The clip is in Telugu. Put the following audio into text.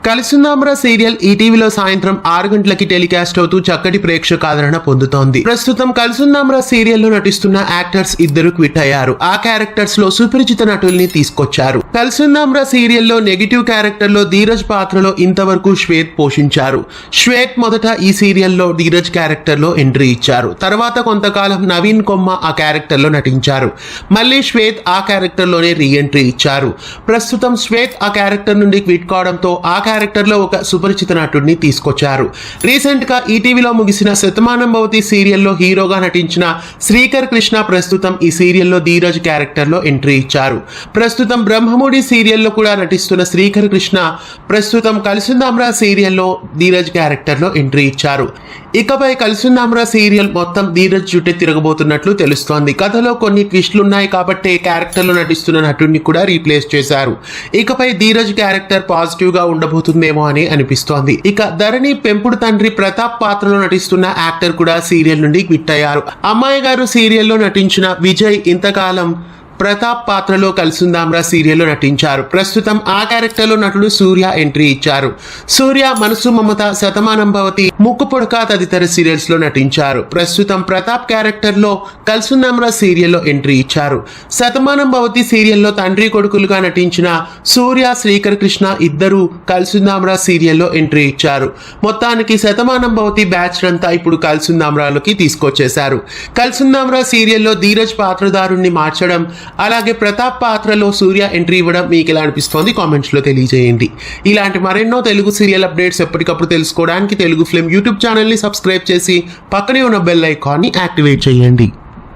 కలిసుందాంరా సీరియల్ ఈటీవీలో సాయంత్రం 6 గంటలకి టెలికాస్ట్ అవుతూ చక్కటి ప్రేక్షక ఆదరణ పొందుతోంది. ప్రస్తుతం కలిసుందాంరా సీరియల్లో నటిస్తున్న యాక్టర్స్ ఇద్దరు క్విట్ అయ్యారు. ఆ క్యారెక్టర్స్ లో సుపరిచిత నటుల్ని తీసుకొచ్చారు. కలిసుందాంరా సీరియల్లో నెగిటివ్ క్యారెక్టర్ లో ధీరజ్ పాత్రలో ఇంతవరకు శ్వేత్ పోషించారు. శ్వేత్ మొదట ఈ సీరియల్లో ధీరజ్ క్యారెక్టర్ లో ఎంట్రీ ఇచ్చారు. తర్వాత కొంతకాలం నవీన్ కొమ్మ ఆ క్యారెక్టర్ లో నటించారు. మళ్ళీ శ్వేత్ ఆ క్యారెక్టర్ లోనే రీ ఎంట్రీ ఇచ్చారు. ప్రస్తుతం శ్వేత్ ఆ క్యారెక్టర్ నుండి క్విట్ కావడంతో ఆ క్యారెక్టర్ లో ఒక సుపరిచిత నటుడిని తీసుకొచ్చారు. రీసెంట్ గా ఈటీవీలో ముగిసిన శతమానం భవతి సీరియల్లో హీరోగా నటించిన శ్రీకర్ కృష్ణ ప్రస్తుతం ఈ సీరియల్లో ధీరజ్ క్యారెక్టర్ లో ఎంట్రీ ఇచ్చారు. ప్రస్తుతం బ్రహ్మముడి సీరియల్లో కూడా నటిస్తున్న శ్రీకర్ కృష్ణ ప్రస్తుతం కలిసుందాంరా సీరియల్లో ధీరజ్ క్యారెక్టర్ లో ఎంట్రీ ఇచ్చారు. ఇకపై కలిసుందాంరా సీరియల్ మొత్తం ధీరజ్ చుట్టే తిరగబోతున్నట్లు తెలుస్తోంది. కథలో కొన్ని ట్విస్టులున్నాయి కాబట్టి క్యారెక్టర్ లో నటిస్తున్న నటుడిని కూడా రీప్లేస్ చేశారు. ఇకపై ధీరజ్ క్యారెక్టర్ పాజిటివ్ గా ఉండబోతుందేమో అని అనిపిస్తోంది. ఇక ధరణి పెంపుడు తండ్రి ప్రతాప్ పాత్రలో నటిస్తున్న యాక్టర్ కూడా సీరియల్ నుండి క్విట్ అయ్యారు. అమ్మాయి గారు సీరియల్లో నటించిన విజయ్ ఇంతకాలం ప్రతాప్ పాత్రలో కలిసుందాంరా సీరియల్లో నటించారు. ప్రస్తుతం ఆ క్యారెక్టర్ లో నటుడు సూర్య ఎంట్రీ ఇచ్చారు. సూర్య మనసు మమత, శతమానం భవతి, ముక్కు పుడక తదితర సీరియల్స్ లో నటించారు. ప్రస్తుతం ప్రతాప్ క్యారెక్టర్ లో కలిసుందాంరా సీరియల్లో ఎంట్రీ ఇచ్చారు. శతమానం భవతి సీరియల్లో తండ్రి కొడుకులుగా నటించిన సూర్య, శ్రీకర్ కృష్ణ ఇద్దరు కలిసుందాంరా సీరియల్లో ఎంట్రీ ఇచ్చారు. మొత్తానికి శతమానం భవతి బ్యాచ్ అంతా ఇప్పుడు కలిసుందాంరాలోకి తీసుకొచ్చేశారు. కలిసుందాంరా సీరియల్లో ధీరజ్ పాత్రధారుణ్ణి మార్చడం, అలాగే ప్రతాప్ పాత్రలో సూర్య ఎంట్రీ ఇవ్వడం మీకు ఎలా అనిపిస్తోంది కామెంట్స్ లో తెలియజేయండి. ఇలాంటి మరెన్నో తెలుగు సీరియల్ అప్డేట్స్ ఎప్పటికప్పుడు తెలుసుకోవడానికి తెలుగు ఫిల్మ్ యూట్యూబ్ ఛానల్ ని సబ్స్క్రైబ్ చేసి పక్కనే ఉన్న బెల్ ఐకాన్ ని యాక్టివేట్ చేయండి.